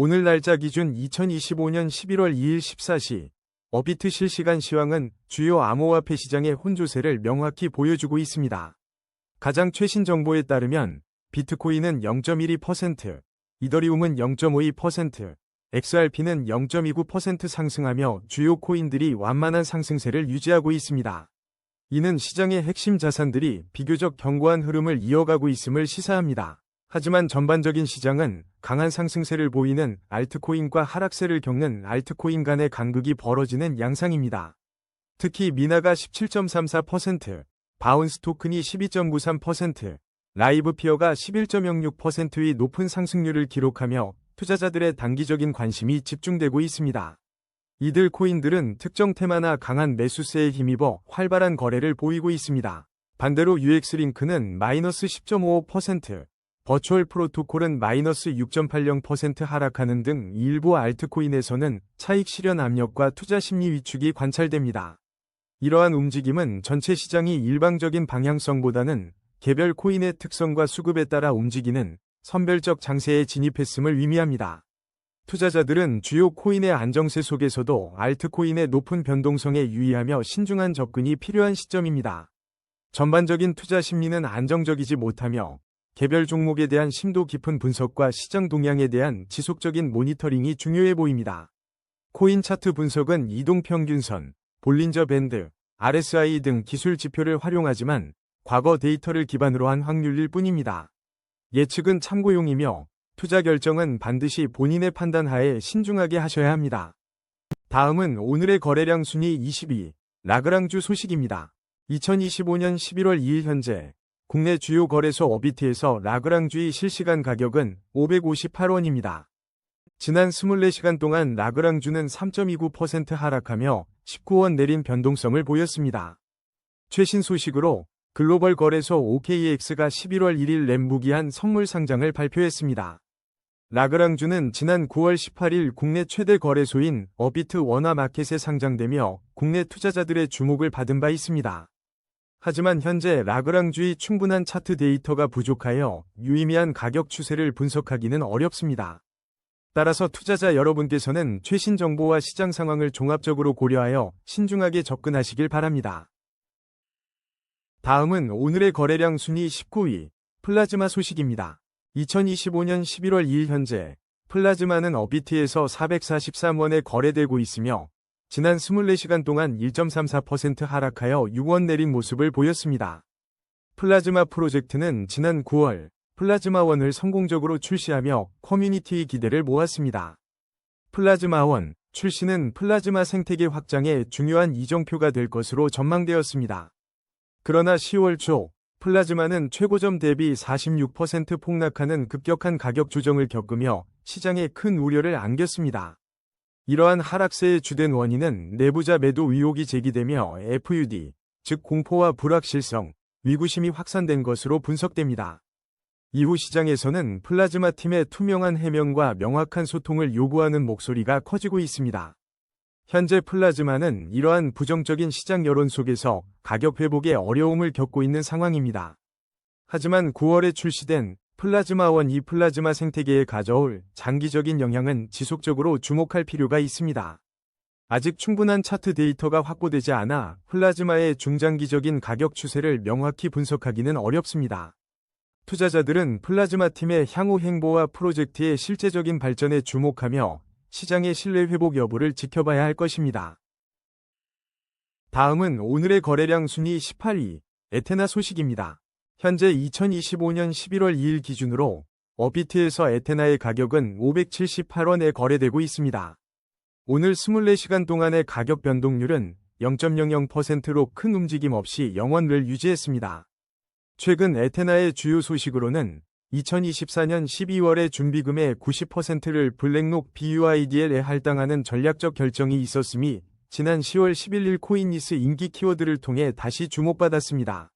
오늘 날짜 기준 2025년 11월 2일 14시 업비트 실시간 시황은 주요 암호화폐 시장의 혼조세를 명확히 보여주고 있습니다. 가장 최신 정보에 따르면 비트코인은 0.12%, 이더리움은 0.52%, XRP는 0.29% 상승하며 주요 코인들이 완만한 상승세를 유지하고 있습니다. 이는 시장의 핵심 자산들이 비교적 견고한 흐름을 이어가고 있음을 시사합니다. 하지만 전반적인 시장은 강한 상승세를 보이는 알트코인과 하락세를 겪는 알트코인 간의 간극이 벌어지는 양상입니다. 특히 미나가 17.34%, 바운스 토큰이 12.93%, 라이브피어가 11.06%의 높은 상승률을 기록하며 투자자들의 단기적인 관심이 집중되고 있습니다. 이들 코인들은 특정 테마나 강한 매수세에 힘입어 활발한 거래를 보이고 있습니다. 반대로 UX링크는 마이너스 10.55%, 버추얼 프로토콜은 마이너스 6.80% 하락하는 등 일부 알트코인에서는 차익 실현 압력과 투자 심리 위축이 관찰됩니다. 이러한 움직임은 전체 시장이 일방적인 방향성보다는 개별 코인의 특성과 수급에 따라 움직이는 선별적 장세에 진입했음을 의미합니다. 투자자들은 주요 코인의 안정세 속에서도 알트코인의 높은 변동성에 유의하며 신중한 접근이 필요한 시점입니다. 전반적인 투자 심리는 안정적이지 못하며 개별 종목에 대한 심도 깊은 분석과 시장 동향에 대한 지속적인 모니터링이 중요해 보입니다. 코인 차트 분석은 이동평균선, 볼린저 밴드, RSI 등 기술 지표를 활용하지만 과거 데이터를 기반으로 한 확률일 뿐입니다. 예측은 참고용이며 투자 결정은 반드시 본인의 판단 하에 신중하게 하셔야 합니다. 다음은 오늘의 거래량 순위 22, 라그랑주 소식입니다. 2025년 11월 2일 현재 국내 주요 거래소 업비트에서 라그랑주의 실시간 가격은 558원입니다. 지난 24시간 동안 라그랑주는 3.29% 하락하며 19원 내린 변동성을 보였습니다. 최신 소식으로 글로벌 거래소 OKX가 11월 1일 램무기한 선물 상장을 발표했습니다. 라그랑주는 지난 9월 18일 국내 최대 거래소인 업비트 원화마켓에 상장되며 국내 투자자들의 주목을 받은 바 있습니다. 하지만 현재 라그랑주의 충분한 차트 데이터가 부족하여 유의미한 가격 추세를 분석하기는 어렵습니다. 따라서 투자자 여러분께서는 최신 정보와 시장 상황을 종합적으로 고려하여 신중하게 접근하시길 바랍니다. 다음은 오늘의 거래량 순위 19위, 플라즈마 소식입니다. 2025년 11월 2일 현재 플라즈마는 업비트에서 443원에 거래되고 있으며 지난 24시간 동안 1.34% 하락하여 6원 내린 모습을 보였습니다. 플라즈마 프로젝트는 지난 9월 플라즈마1을 성공적으로 출시하며 커뮤니티의 기대를 모았습니다. 플라즈마1 출시는 플라즈마 생태계 확장에 중요한 이정표가 될 것으로 전망되었습니다. 그러나 10월 초 플라즈마는 최고점 대비 46% 폭락하는 급격한 가격 조정을 겪으며 시장에 큰 우려를 안겼습니다. 이러한 하락세의 주된 원인은 내부자 매도 의혹이 제기되며 FUD, 즉 공포와 불확실성, 위구심이 확산된 것으로 분석됩니다. 이후 시장에서는 플라즈마 팀의 투명한 해명과 명확한 소통을 요구하는 목소리가 커지고 있습니다. 현재 플라즈마는 이러한 부정적인 시장 여론 속에서 가격 회복에 어려움을 겪고 있는 상황입니다. 하지만 9월에 출시된 플라즈마1 이 플라즈마 생태계에 가져올 장기적인 영향은 지속적으로 주목할 필요가 있습니다. 아직 충분한 차트 데이터가 확보되지 않아 플라즈마의 중장기적인 가격 추세를 명확히 분석하기는 어렵습니다. 투자자들은 플라즈마 팀의 향후 행보와 프로젝트의 실제적인 발전에 주목하며 시장의 신뢰 회복 여부를 지켜봐야 할 것입니다. 다음은 오늘의 거래량 순위 18위, 에테나 소식입니다. 현재 2025년 11월 2일 기준으로 업비트에서 에테나의 가격은 578원에 거래되고 있습니다. 오늘 24시간 동안의 가격 변동률은 0.00%로 큰 움직임 없이 영원을 유지했습니다. 최근 에테나의 주요 소식으로는 2024년 12월에 준비금의 90%를 블랙록 BUIDL에 할당하는 전략적 결정이 있었음이 지난 10월 11일 코인니스 인기 키워드를 통해 다시 주목받았습니다.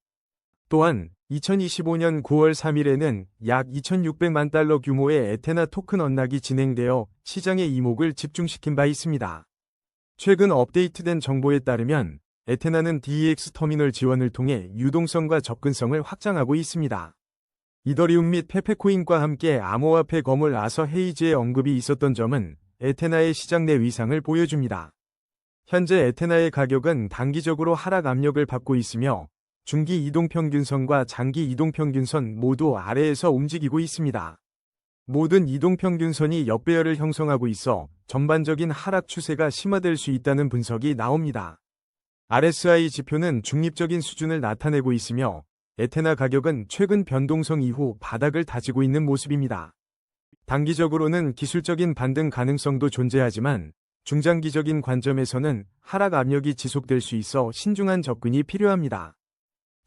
또한 2025년 9월 3일에는 약 2,600만 달러 규모의 에테나 토큰 언락이 진행되어 시장의 이목을 집중시킨 바 있습니다. 최근 업데이트된 정보에 따르면 에테나는 DEX 터미널 지원을 통해 유동성과 접근성을 확장하고 있습니다. 이더리움 및 페페코인과 함께 암호화폐 거물 아서 헤이즈의 언급이 있었던 점은 에테나의 시장 내 위상을 보여줍니다. 현재 에테나의 가격은 단기적으로 하락 압력을 받고 있으며 중기 이동평균선과 장기 이동평균선 모두 아래에서 움직이고 있습니다. 모든 이동평균선이 역배열을 형성하고 있어 전반적인 하락 추세가 심화될 수 있다는 분석이 나옵니다. RSI 지표는 중립적인 수준을 나타내고 있으며 에테나 가격은 최근 변동성 이후 바닥을 다지고 있는 모습입니다. 단기적으로는 기술적인 반등 가능성도 존재하지만 중장기적인 관점에서는 하락 압력이 지속될 수 있어 신중한 접근이 필요합니다.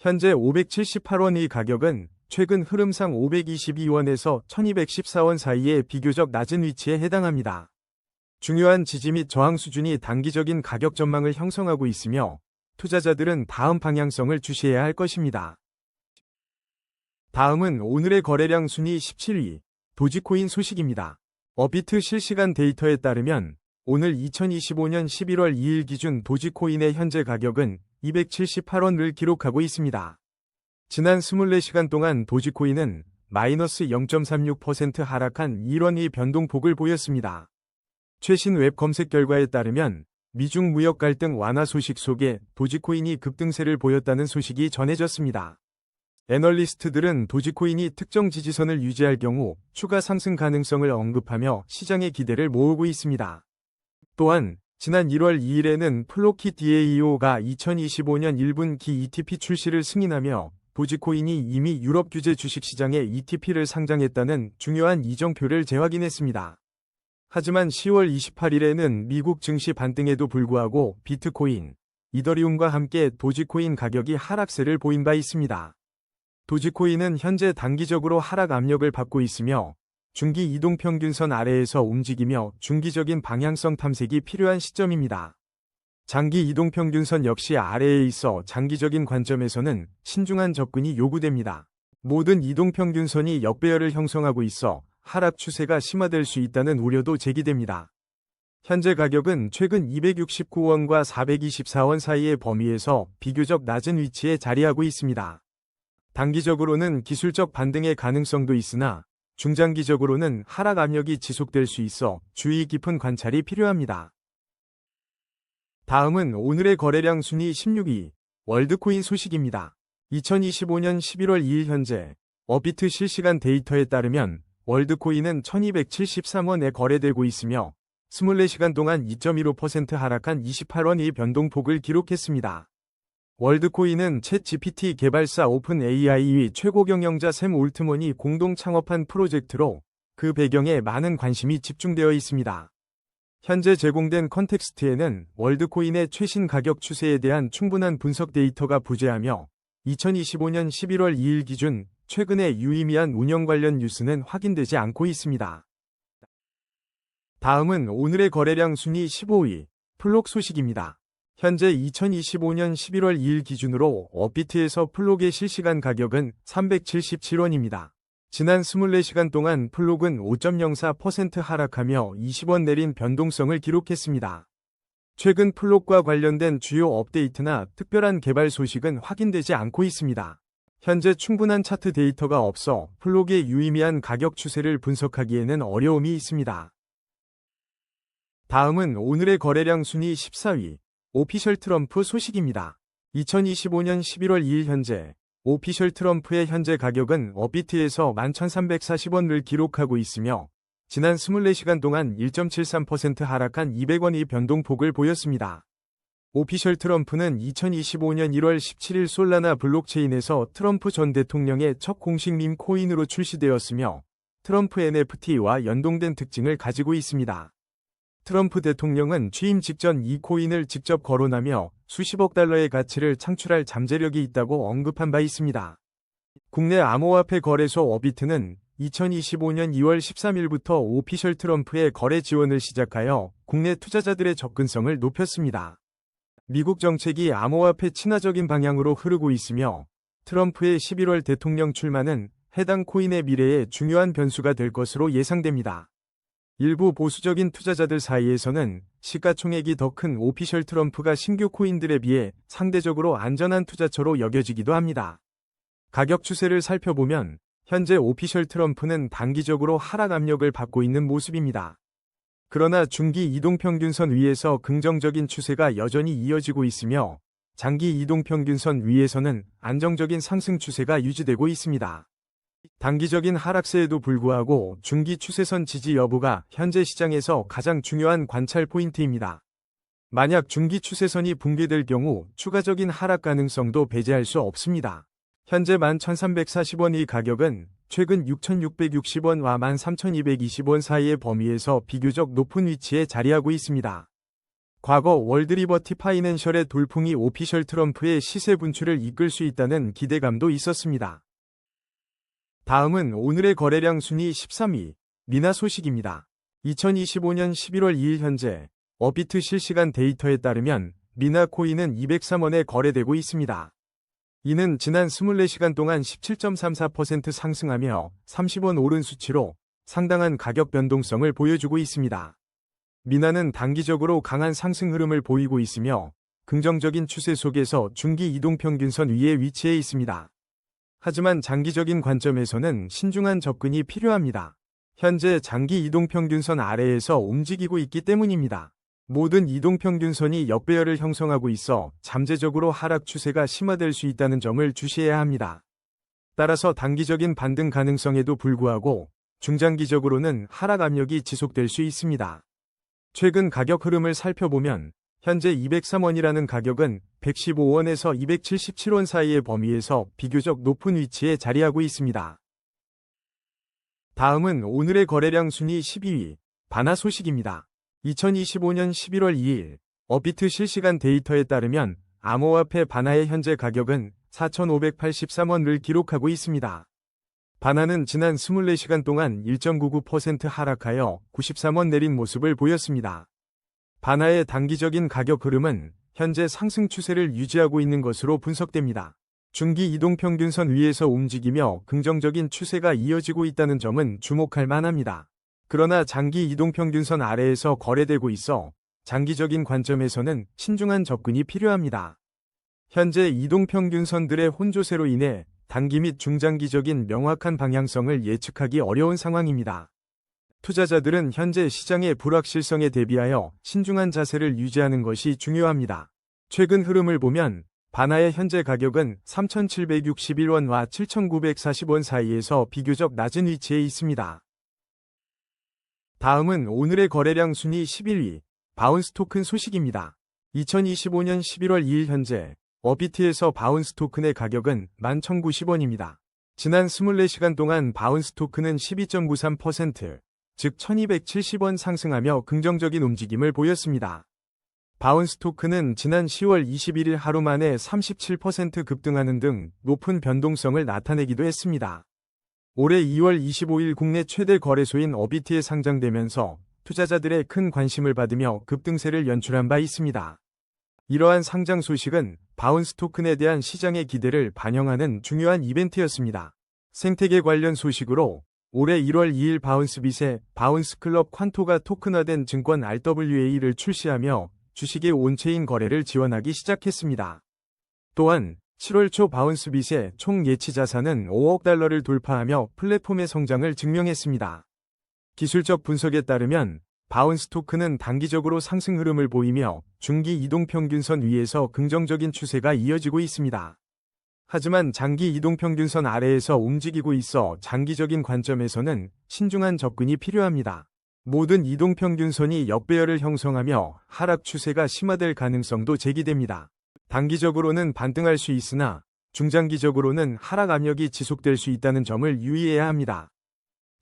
현재 578원의 가격은 최근 흐름상 522원에서 1214원 사이의 비교적 낮은 위치에 해당합니다. 중요한 지지 및 저항 수준이 단기적인 가격 전망을 형성하고 있으며 투자자들은 다음 방향성을 주시해야 할 것입니다. 다음은 오늘의 거래량 순위 17위, 도지코인 소식입니다. 업비트 실시간 데이터에 따르면 오늘 2025년 11월 2일 기준 도지코인의 현재 가격은 278원을 기록하고 있습니다. 지난 24시간 동안 도지코인은 마이너스 0.36% 하락한 1원의 변동폭을 보였습니다. 최신 웹 검색 결과에 따르면 미중 무역 갈등 완화 소식 속에 도지코인이 급등세를 보였다는 소식이 전해졌습니다. 애널리스트들은 도지코인이 특정 지지선을 유지할 경우 추가 상승 가능성을 언급하며 시장의 기대를 모으고 있습니다. 또한 지난 1월 2일에는 플로키 DAO가 2025년 1분기 ETP 출시를 승인하며 도지코인이 이미 유럽 규제 주식시장에 ETP를 상장했다는 중요한 이정표를 재확인했습니다. 하지만 10월 28일에는 미국 증시 반등에도 불구하고 비트코인, 이더리움과 함께 도지코인 가격이 하락세를 보인 바 있습니다. 도지코인은 현재 단기적으로 하락 압력을 받고 있으며 중기 이동평균선 아래에서 움직이며 중기적인 방향성 탐색이 필요한 시점입니다. 장기 이동평균선 역시 아래에 있어 장기적인 관점에서는 신중한 접근이 요구됩니다. 모든 이동평균선이 역배열을 형성하고 있어 하락 추세가 심화될 수 있다는 우려도 제기됩니다. 현재 가격은 최근 269원과 424원 사이의 범위에서 비교적 낮은 위치에 자리하고 있습니다. 단기적으로는 기술적 반등의 가능성도 있으나 중장기적으로는 하락 압력이 지속될 수 있어 주의 깊은 관찰이 필요합니다. 다음은 오늘의 거래량 순위 16위, 월드코인 소식입니다. 2025년 11월 2일 현재 업비트 실시간 데이터에 따르면 월드코인은 1273원에 거래되고 있으며 24시간 동안 2.15% 하락한 28원의 변동폭을 기록했습니다. 월드코인은 챗 GPT 개발사 오픈AI의 최고 경영자 샘 올트먼이 공동 창업한 프로젝트로 그 배경에 많은 관심이 집중되어 있습니다. 현재 제공된 컨텍스트에는 월드코인의 최신 가격 추세에 대한 충분한 분석 데이터가 부재하며 2025년 11월 2일 기준 최근의 유의미한 운영 관련 뉴스는 확인되지 않고 있습니다. 다음은 오늘의 거래량 순위 15위, 플록 소식입니다. 현재 2025년 11월 2일 기준으로 업비트에서 플록의 실시간 가격은 377원입니다. 지난 24시간 동안 플록은 5.04% 하락하며 20원 내린 변동성을 기록했습니다. 최근 플록과 관련된 주요 업데이트나 특별한 개발 소식은 확인되지 않고 있습니다. 현재 충분한 차트 데이터가 없어 플록의 유의미한 가격 추세를 분석하기에는 어려움이 있습니다. 다음은 오늘의 거래량 순위 14위, 오피셜 트럼프 소식입니다. 2025년 11월 2일 현재 오피셜 트럼프의 현재 가격은 업비트에서 11,340원을 기록하고 있으며 지난 24시간 동안 1.73% 하락한 200원의 변동폭을 보였습니다. 오피셜 트럼프는 2025년 1월 17일 솔라나 블록체인에서 트럼프 전 대통령의 첫 공식 밈 코인으로 출시되었으며 트럼프 NFT와 연동된 특징을 가지고 있습니다. 트럼프 대통령은 취임 직전 이 코인을 직접 거론하며 수십억 달러의 가치를 창출할 잠재력이 있다고 언급한 바 있습니다. 국내 암호화폐 거래소 업비트는 2025년 2월 13일부터 오피셜 트럼프의 거래 지원을 시작하여 국내 투자자들의 접근성을 높였습니다. 미국 정책이 암호화폐 친화적인 방향으로 흐르고 있으며 트럼프의 11월 대통령 출마는 해당 코인의 미래에 중요한 변수가 될 것으로 예상됩니다. 일부 보수적인 투자자들 사이에서는 시가총액이 더 큰 오피셜 트럼프가 신규 코인들에 비해 상대적으로 안전한 투자처로 여겨지기도 합니다. 가격 추세를 살펴보면 현재 오피셜 트럼프는 단기적으로 하락 압력을 받고 있는 모습입니다. 그러나 중기 이동평균선 위에서 긍정적인 추세가 여전히 이어지고 있으며 장기 이동평균선 위에서는 안정적인 상승 추세가 유지되고 있습니다. 단기적인 하락세에도 불구하고 중기 추세선 지지 여부가 현재 시장에서 가장 중요한 관찰 포인트입니다. 만약 중기 추세선이 붕괴될 경우 추가적인 하락 가능성도 배제할 수 없습니다. 현재 11,340원 이 가격은 최근 6,660원과 13,220원 사이의 범위에서 비교적 높은 위치에 자리하고 있습니다. 과거 월드리버티 파이낸셜의 돌풍이 오피셜 트럼프의 시세 분출을 이끌 수 있다는 기대감도 있었습니다. 다음은 오늘의 거래량 순위 13위, 미나 소식입니다. 2025년 11월 2일 현재 업비트 실시간 데이터에 따르면 미나 코인은 203원에 거래되고 있습니다. 이는 지난 24시간 동안 17.34% 상승하며 30원 오른 수치로 상당한 가격 변동성을 보여주고 있습니다. 미나는 단기적으로 강한 상승 흐름을 보이고 있으며 긍정적인 추세 속에서 중기 이동평균선 위에 위치해 있습니다. 하지만 장기적인 관점에서는 신중한 접근이 필요합니다. 현재 장기 이동평균선 아래에서 움직이고 있기 때문입니다. 모든 이동평균선이 역배열을 형성하고 있어 잠재적으로 하락 추세가 심화될 수 있다는 점을 주시해야 합니다. 따라서 단기적인 반등 가능성에도 불구하고 중장기적으로는 하락 압력이 지속될 수 있습니다. 최근 가격 흐름을 살펴보면 현재 203원이라는 가격은 115원에서 277원 사이의 범위에서 비교적 높은 위치에 자리하고 있습니다. 다음은 오늘의 거래량 순위 12위, 바나 소식입니다. 2025년 11월 2일 업비트 실시간 데이터에 따르면 암호화폐 바나의 현재 가격은 4,583원을 기록하고 있습니다. 바나는 지난 24시간 동안 1.99% 하락하여 93원 내린 모습을 보였습니다. 바나의 단기적인 가격 흐름은 현재 상승 추세를 유지하고 있는 것으로 분석됩니다. 중기 이동평균선 위에서 움직이며 긍정적인 추세가 이어지고 있다는 점은 주목할 만합니다. 그러나 장기 이동평균선 아래에서 거래되고 있어 장기적인 관점에서는 신중한 접근이 필요합니다. 현재 이동평균선들의 혼조세로 인해 단기 및 중장기적인 명확한 방향성을 예측하기 어려운 상황입니다. 투자자들은 현재 시장의 불확실성에 대비하여 신중한 자세를 유지하는 것이 중요합니다. 최근 흐름을 보면 바나의 현재 가격은 3,761원과 7,940원 사이에서 비교적 낮은 위치에 있습니다. 다음은 오늘의 거래량 순위 11위, 바운스 토큰 소식입니다. 2025년 11월 2일 현재 업비트에서 바운스 토큰의 가격은 11,090원입니다. 지난 24시간 동안 바운스 토큰은 12.93%, 즉 1,270원 상승하며 긍정적인 움직임을 보였습니다. 바운스 토큰은 지난 10월 21일 하루 만에 37% 급등하는 등 높은 변동성을 나타내기도 했습니다. 올해 2월 25일 국내 최대 거래소인 업비트에 상장되면서 투자자들의 큰 관심을 받으며 급등세를 연출한 바 있습니다. 이러한 상장 소식은 바운스 토큰에 대한 시장의 기대를 반영하는 중요한 이벤트였습니다. 생태계 관련 소식으로 올해 1월 2일 바운스빗의 바운스 클럽 퀀토가 토큰화된 증권 RWA를 출시하며 주식의 온체인 거래를 지원하기 시작했습니다. 또한 7월 초 바운스빗의 총 예치 자산은 5억 달러를 돌파하며 플랫폼의 성장을 증명했습니다. 기술적 분석에 따르면 바운스 토큰은 단기적으로 상승 흐름을 보이며 중기 이동평균선 위에서 긍정적인 추세가 이어지고 있습니다. 하지만 장기 이동평균선 아래에서 움직이고 있어 장기적인 관점에서는 신중한 접근이 필요합니다. 모든 이동평균선이 역배열을 형성하며 하락 추세가 심화될 가능성도 제기됩니다. 단기적으로는 반등할 수 있으나 중장기적으로는 하락 압력이 지속될 수 있다는 점을 유의해야 합니다.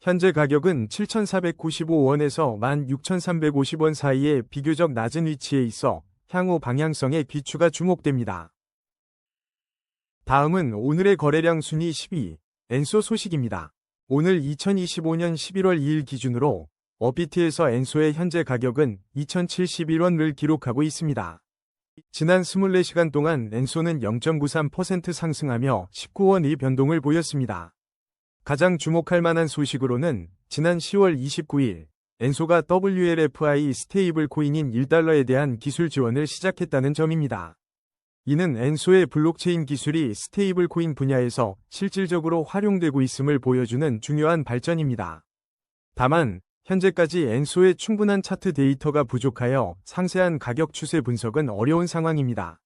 현재 가격은 7,495원에서 16,350원 사이의 비교적 낮은 위치에 있어 향후 방향성의 귀추가 주목됩니다. 다음은 오늘의 거래량 순위 12위, 엔소 소식입니다. 오늘 2025년 11월 2일 기준으로 업비트에서 엔소의 현재 가격은 2,071원을 기록하고 있습니다. 지난 24시간 동안 엔소는 0.93% 상승하며 19원의 변동을 보였습니다. 가장 주목할 만한 소식으로는 지난 10월 29일 엔소가 WLFI 스테이블 코인인 $1에 대한 기술 지원을 시작했다는 점입니다. 이는 엔소의 블록체인 기술이 스테이블 코인 분야에서 실질적으로 활용되고 있음을 보여주는 중요한 발전입니다. 다만, 현재까지 엔소의 충분한 차트 데이터가 부족하여 상세한 가격 추세 분석은 어려운 상황입니다.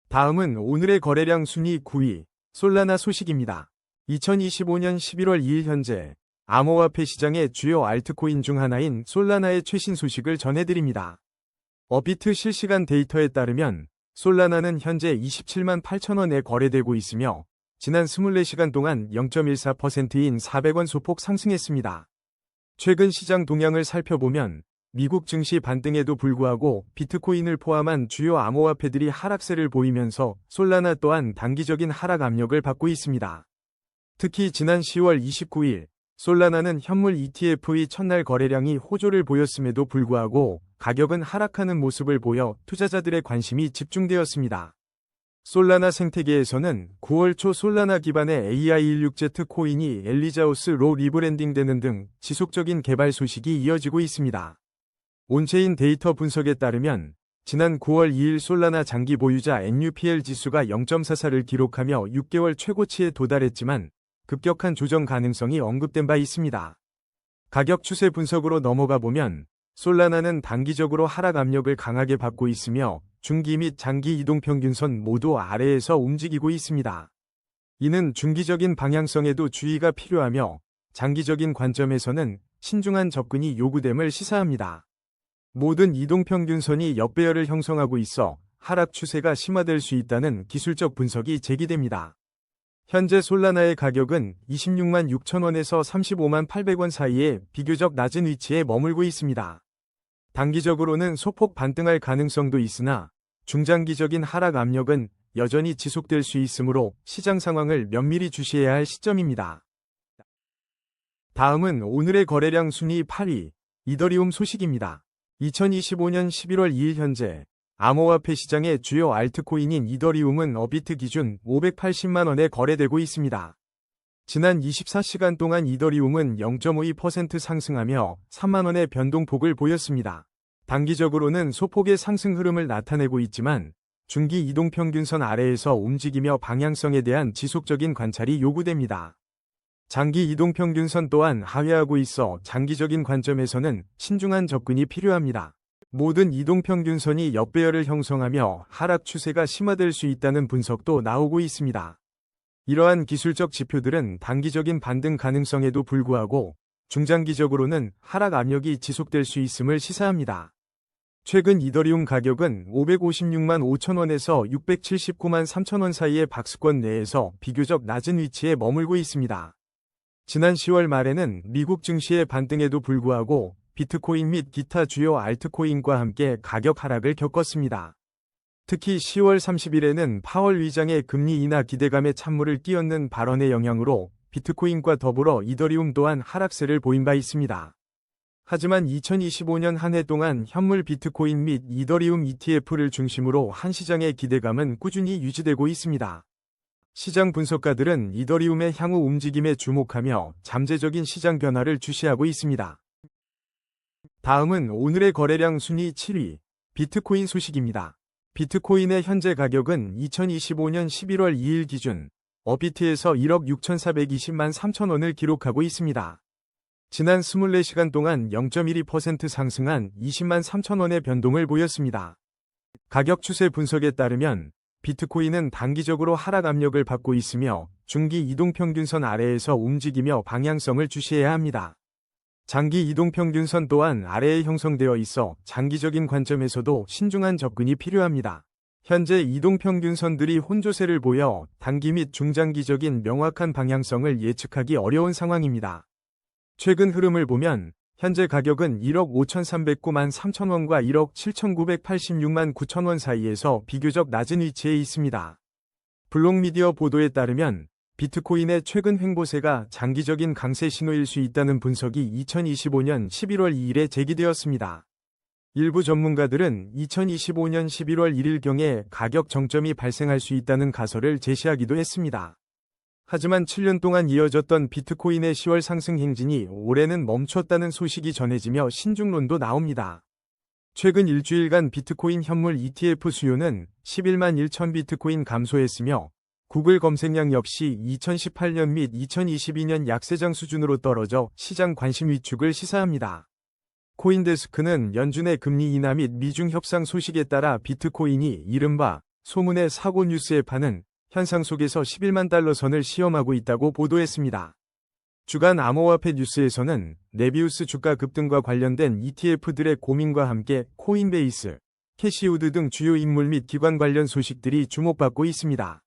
다음은 오늘의 거래량 순위 9위, 솔라나 소식입니다. 2025년 11월 2일 현재 암호화폐 시장의 주요 알트코인 중 하나인 솔라나의 최신 소식을 전해드립니다. 업비트 실시간 데이터에 따르면 솔라나는 현재 27만 8천 원에 거래되고 있으며 지난 24시간 동안 0.14%인 400원 소폭 상승했습니다. 최근 시장 동향을 살펴보면 미국 증시 반등에도 불구하고 비트코인을 포함한 주요 암호화폐들이 하락세를 보이면서 솔라나 또한 단기적인 하락 압력을 받고 있습니다. 특히 지난 10월 29일 솔라나는 현물 ETF의 첫날 거래량이 호조를 보였음에도 불구하고 가격은 하락하는 모습을 보여 투자자들의 관심이 집중되었습니다. 솔라나 생태계에서는 9월 초 솔라나 기반의 AI16Z 코인이 엘리자우스로 리브랜딩되는 등 지속적인 개발 소식이 이어지고 있습니다. 온체인 데이터 분석에 따르면 지난 9월 2일 솔라나 장기 보유자 NUPL 지수가 0.44를 기록하며 6개월 최고치에 도달했지만 급격한 조정 가능성이 언급된 바 있습니다. 가격 추세 분석으로 넘어가 보면 솔라나는 단기적으로 하락 압력을 강하게 받고 있으며 중기 및 장기 이동평균선 모두 아래에서 움직이고 있습니다. 이는 중기적인 방향성에도 주의가 필요하며 장기적인 관점에서는 신중한 접근이 요구됨을 시사합니다. 모든 이동평균선이 역배열을 형성하고 있어 하락 추세가 심화될 수 있다는 기술적 분석이 제기됩니다. 현재 솔라나의 가격은 26만 6천 원에서 35만 800원 사이에 비교적 낮은 위치에 머물고 있습니다. 단기적으로는 소폭 반등할 가능성도 있으나 중장기적인 하락 압력은 여전히 지속될 수 있으므로 시장 상황을 면밀히 주시해야 할 시점입니다. 다음은 오늘의 거래량 순위 8위, 이더리움 소식입니다. 2025년 11월 2일 현재 암호화폐 시장의 주요 알트코인인 이더리움은 업비트 기준 580만 원에 거래되고 있습니다. 지난 24시간 동안 이더리움은 0.52% 상승하며 3만 원의 변동폭을 보였습니다. 단기적으로는 소폭의 상승 흐름을 나타내고 있지만 중기 이동평균선 아래에서 움직이며 방향성에 대한 지속적인 관찰이 요구됩니다. 장기 이동평균선 또한 하회하고 있어 장기적인 관점에서는 신중한 접근이 필요합니다. 모든 이동평균선이 역배열을 형성하며 하락 추세가 심화될 수 있다는 분석도 나오고 있습니다. 이러한 기술적 지표들은 단기적인 반등 가능성에도 불구하고 중장기적으로는 하락 압력이 지속될 수 있음을 시사합니다. 최근 이더리움 가격은 556만 5천 원에서 679만 3천 원 사이의 박스권 내에서 비교적 낮은 위치에 머물고 있습니다. 지난 10월 말에는 미국 증시의 반등에도 불구하고 비트코인 및 기타 주요 알트코인과 함께 가격 하락을 겪었습니다. 특히 10월 30일에는 파월 의장의 금리 인하 기대감에 찬물을 끼얹는 발언의 영향으로 비트코인과 더불어 이더리움 또한 하락세를 보인 바 있습니다. 하지만 2025년 한 해 동안 현물 비트코인 및 이더리움 ETF를 중심으로 한 시장의 기대감은 꾸준히 유지되고 있습니다. 시장 분석가들은 이더리움의 향후 움직임에 주목하며 잠재적인 시장 변화를 주시하고 있습니다. 다음은 오늘의 거래량 순위 7위, 비트코인 소식입니다. 비트코인의 현재 가격은 2025년 11월 2일 기준 업비트에서 1억 6,420만 3천 원을 기록하고 있습니다. 지난 24시간 동안 0.12% 상승한 20만 3천 원의 변동을 보였습니다. 가격 추세 분석에 따르면 비트코인은 단기적으로 하락 압력을 받고 있으며 중기 이동평균선 아래에서 움직이며 방향성을 주시해야 합니다. 장기 이동평균선 또한 아래에 형성되어 있어 장기적인 관점에서도 신중한 접근이 필요합니다. 현재 이동평균선들이 혼조세를 보여 단기 및 중장기적인 명확한 방향성을 예측하기 어려운 상황입니다. 최근 흐름을 보면 현재 가격은 1억 5,309만 3천 원과 1억 7,986만 9천 원 사이에서 비교적 낮은 위치에 있습니다. 블록미디어 보도에 따르면 비트코인의 최근 횡보세가 장기적인 강세 신호일 수 있다는 분석이 2025년 11월 2일에 제기되었습니다. 일부 전문가들은 2025년 11월 1일경에 가격 정점이 발생할 수 있다는 가설을 제시하기도 했습니다. 하지만 7년 동안 이어졌던 비트코인의 10월 상승 행진이 올해는 멈췄다는 소식이 전해지며 신중론도 나옵니다. 최근 일주일간 비트코인 현물 ETF 수요는 11만 1천 비트코인 감소했으며 구글 검색량 역시 2018년 및 2022년 약세장 수준으로 떨어져 시장 관심 위축을 시사합니다. 코인데스크는 연준의 금리 인하 및 미중 협상 소식에 따라 비트코인이 이른바 소문의 사고 뉴스에 파는 현상 속에서 11만 달러 선을 시험하고 있다고 보도했습니다. 주간 암호화폐 뉴스에서는 네비우스 주가 급등과 관련된 ETF들의 고민과 함께 코인베이스, 캐시우드 등 주요 인물 및 기관 관련 소식들이 주목받고 있습니다.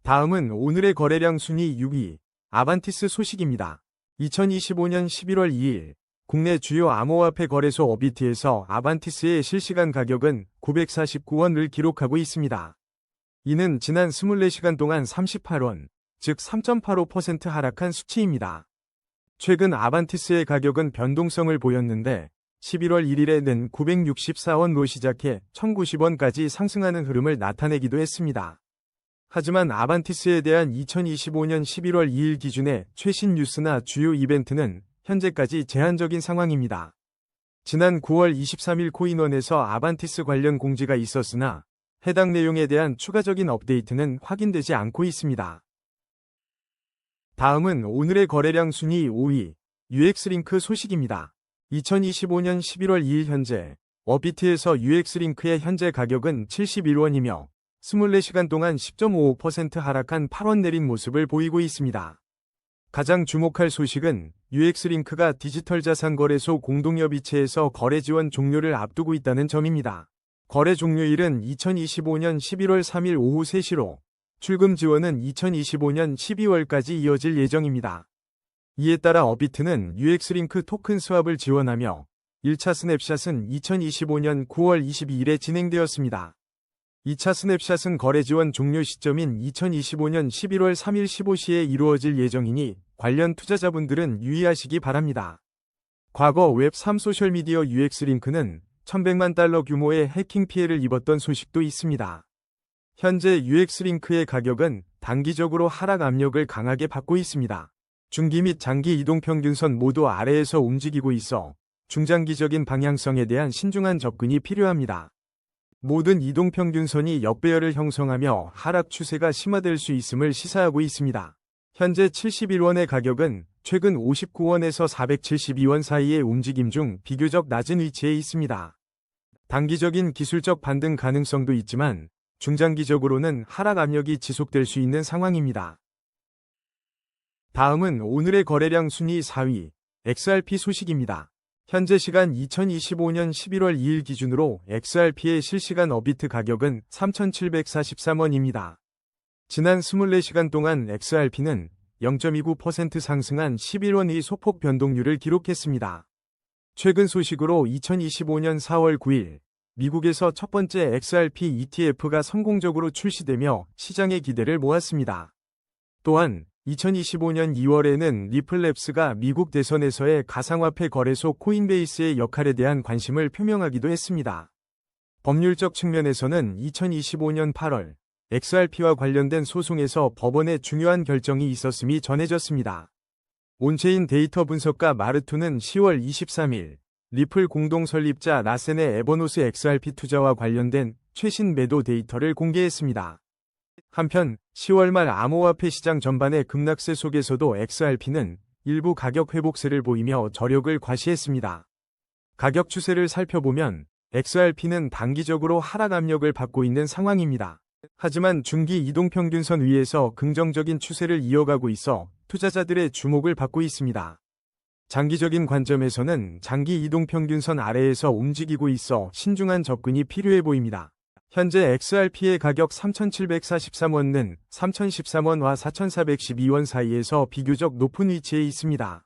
다음은 오늘의 거래량 순위 6위, 아반티스 소식입니다. 2025년 11월 2일, 국내 주요 암호화폐 거래소 어비트에서 아반티스의 실시간 가격은 949원을 기록하고 있습니다. 이는 지난 24시간 동안 38원, 즉 3.85% 하락한 수치입니다. 최근 아반티스의 가격은 변동성을 보였는데 11월 1일에는 964원로 시작해 1090원까지 상승하는 흐름을 나타내기도 했습니다. 하지만 아반티스에 대한 2025년 11월 2일 기준의 최신 뉴스나 주요 이벤트는 현재까지 제한적인 상황입니다. 지난 9월 23일 코인원에서 아반티스 관련 공지가 있었으나 해당 내용에 대한 추가적인 업데이트는 확인되지 않고 있습니다. 다음은 오늘의 거래량 순위 5위, UX링크 소식입니다. 2025년 11월 2일 현재 어비트에서 UX링크의 현재 가격은 71원이며 24시간 동안 10.55% 하락한 8원 내린 모습을 보이고 있습니다. 가장 주목할 소식은 UX링크가 디지털 자산 거래소 공동협의체에서 거래 지원 종료를 앞두고 있다는 점입니다. 거래 종료일은 2025년 11월 3일 오후 3시로 출금 지원은 2025년 12월까지 이어질 예정입니다. 이에 따라 어비트는 UX링크 토큰 스왑을 지원하며 1차 스냅샷은 2025년 9월 22일에 진행되었습니다. 2차 스냅샷은 거래 지원 종료 시점인 2025년 11월 3일 15시에 이루어질 예정이니 관련 투자자분들은 유의하시기 바랍니다. 과거 웹3 소셜미디어 UX링크는 1100만 달러 규모의 해킹 피해를 입었던 소식도 있습니다. 현재 UX링크의 가격은 단기적으로 하락 압력을 강하게 받고 있습니다. 중기 및 장기 이동평균선 모두 아래에서 움직이고 있어 중장기적인 방향성에 대한 신중한 접근이 필요합니다. 모든 이동평균선이 역배열을 형성하며 하락 추세가 심화될 수 있음을 시사하고 있습니다. 현재 71원의 가격은 최근 59원에서 472원 사이의 움직임 중 비교적 낮은 위치에 있습니다. 단기적인 기술적 반등 가능성도 있지만 중장기적으로는 하락 압력이 지속될 수 있는 상황입니다. 다음은 오늘의 거래량 순위 4위, XRP 소식입니다. 현재 시간 2025년 11월 2일 기준으로 XRP의 실시간 어비트 가격은 3,743원입니다. 지난 24시간 동안 XRP는 0.29% 상승한 11원의 소폭 변동률을 기록했습니다. 최근 소식으로 2025년 4월 9일 미국에서 첫 번째 XRP ETF가 성공적으로 출시되며 시장의 기대를 모았습니다. 또한 2025년 2월에는 리플랩스가 미국 대선에서의 가상화폐 거래소 코인베이스의 역할에 대한 관심을 표명하기도 했습니다. 법률적 측면에서는 2025년 8월 XRP와 관련된 소송에서 법원의 중요한 결정이 있었음이 전해졌습니다. 온체인 데이터 분석가 마르투는 10월 23일 리플 공동 설립자 라센의 에버노스 XRP 투자와 관련된 최신 매도 데이터를 공개했습니다. 한편 10월 말 암호화폐 시장 전반의 급락세 속에서도 XRP는 일부 가격 회복세를 보이며 저력을 과시했습니다. 가격 추세를 살펴보면 XRP는 단기적으로 하락 압력을 받고 있는 상황입니다. 하지만 중기 이동평균선 위에서 긍정적인 추세를 이어가고 있어 투자자들의 주목을 받고 있습니다. 장기적인 관점에서는 장기 이동평균선 아래에서 움직이고 있어 신중한 접근이 필요해 보입니다. 현재 XRP의 가격 3,743원은 3,013원과 4,412원 사이에서 비교적 높은 위치에 있습니다.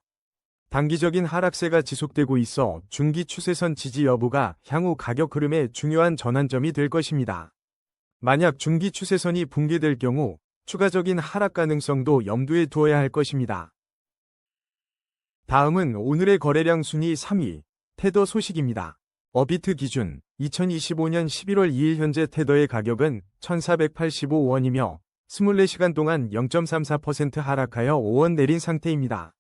단기적인 하락세가 지속되고 있어 중기 추세선 지지 여부가 향후 가격 흐름의 중요한 전환점이 될 것입니다. 만약 중기 추세선이 붕괴될 경우 추가적인 하락 가능성도 염두에 두어야 할 것입니다. 다음은 오늘의 거래량 순위 3위, 테더 소식입니다. 어비트 기준 2025년 11월 2일 현재 테더의 가격은 1,485원이며 24시간 동안 0.34% 하락하여 5원 내린 상태입니다.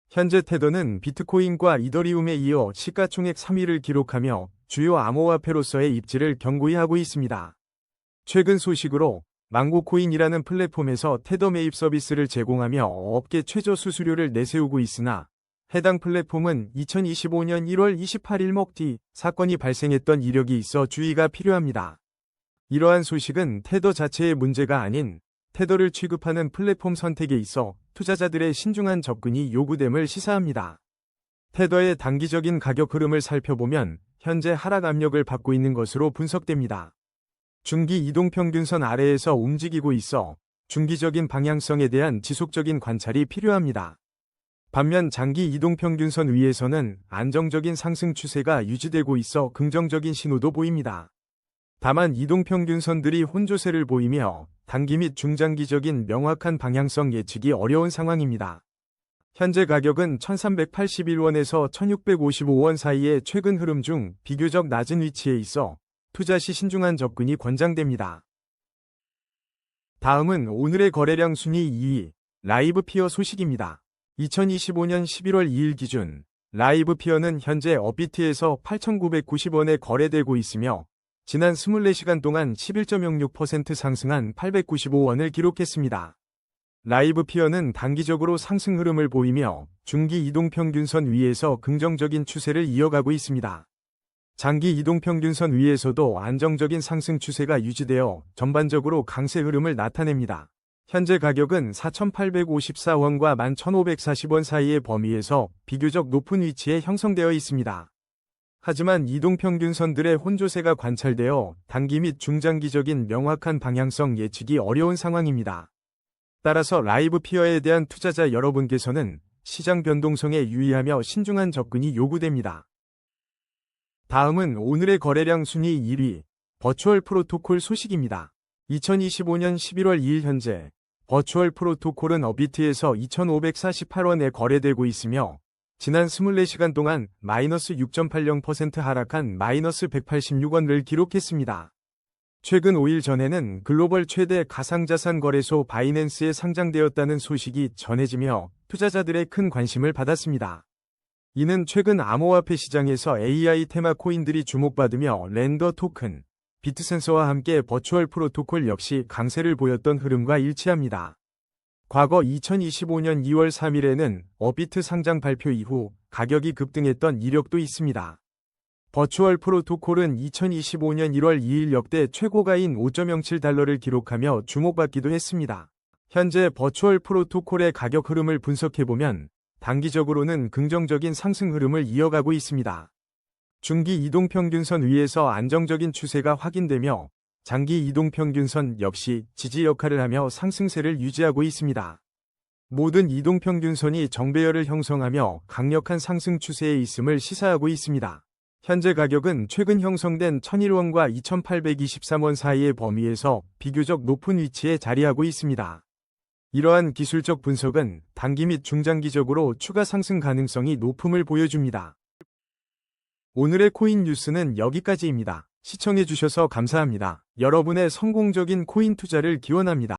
현재 테더는 비트코인과 이더리움에 이어 시가총액 3위를 기록하며 주요 암호화폐로서의 입지를 견고히 하고 있습니다. 최근 소식으로 망고코인이라는 플랫폼에서 테더 매입 서비스를 제공하며 업계 최저 수수료를 내세우고 있으나 해당 플랫폼은 2025년 1월 28일 먹튀 사건이 발생했던 이력이 있어 주의가 필요합니다. 이러한 소식은 테더 자체의 문제가 아닌 테더를 취급하는 플랫폼 선택에 있어 투자자들의 신중한 접근이 요구됨을 시사합니다. 테더의 단기적인 가격 흐름을 살펴보면 현재 하락 압력을 받고 있는 것으로 분석됩니다. 중기 이동평균선 아래에서 움직이고 있어 중기적인 방향성에 대한 지속적인 관찰이 필요합니다. 반면 장기 이동평균선 위에서는 안정적인 상승 추세가 유지되고 있어 긍정적인 신호도 보입니다. 다만 이동평균선들이 혼조세를 보이며 단기 및 중장기적인 명확한 방향성 예측이 어려운 상황입니다. 현재 가격은 1381원에서 1655원 사이의 최근 흐름 중 비교적 낮은 위치에 있어 투자 시 신중한 접근이 권장됩니다. 다음은 오늘의 거래량 순위 2위, 라이브피어 소식입니다. 2025년 11월 2일 기준 라이브피어는 현재 업비트에서 8,990원에 거래되고 있으며 지난 24시간 동안 11.06% 상승한 895원을 기록했습니다. 라이브피어는 단기적으로 상승 흐름을 보이며 중기 이동평균선 위에서 긍정적인 추세를 이어가고 있습니다. 장기 이동평균선 위에서도 안정적인 상승 추세가 유지되어 전반적으로 강세 흐름을 나타냅니다. 현재 가격은 4,854원과 11,540원 사이의 범위에서 비교적 높은 위치에 형성되어 있습니다. 하지만 이동평균선들의 혼조세가 관찰되어 단기 및 중장기적인 명확한 방향성 예측이 어려운 상황입니다. 따라서 라이브피어에 대한 투자자 여러분께서는 시장 변동성에 유의하며 신중한 접근이 요구됩니다. 다음은 오늘의 거래량 순위 1위, 버추얼 프로토콜 소식입니다. 2025년 11월 2일 현재 버추얼 프로토콜은 업비트에서 2,548원에 거래되고 있으며 지난 24시간 동안 마이너스 6.80% 하락한 마이너스 186원을 기록했습니다. 최근 5일 전에는 글로벌 최대 가상자산 거래소 바이낸스에 상장되었다는 소식이 전해지며 투자자들의 큰 관심을 받았습니다. 이는 최근 암호화폐 시장에서 AI 테마 코인들이 주목받으며 렌더 토큰, 비트센서와 함께 버추얼 프로토콜 역시 강세를 보였던 흐름과 일치합니다. 과거 2025년 2월 3일에는 업비트 상장 발표 이후 가격이 급등했던 이력도 있습니다. 버추얼 프로토콜은 2025년 1월 2일 역대 최고가인 5.07달러를 기록하며 주목받기도 했습니다. 현재 버추얼 프로토콜의 가격 흐름을 분석해보면 단기적으로는 긍정적인 상승 흐름을 이어가고 있습니다. 중기 이동평균선 위에서 안정적인 추세가 확인되며 장기 이동평균선 역시 지지 역할을 하며 상승세를 유지하고 있습니다. 모든 이동평균선이 정배열을 형성하며 강력한 상승 추세에 있음을 시사하고 있습니다. 현재 가격은 최근 형성된 1,001원과 2,823원 사이의 범위에서 비교적 높은 위치에 자리하고 있습니다. 이러한 기술적 분석은 단기 및 중장기적으로 추가 상승 가능성이 높음을 보여줍니다. 오늘의 코인 뉴스는 여기까지입니다. 시청해주셔서 감사합니다. 여러분의 성공적인 코인 투자를 기원합니다.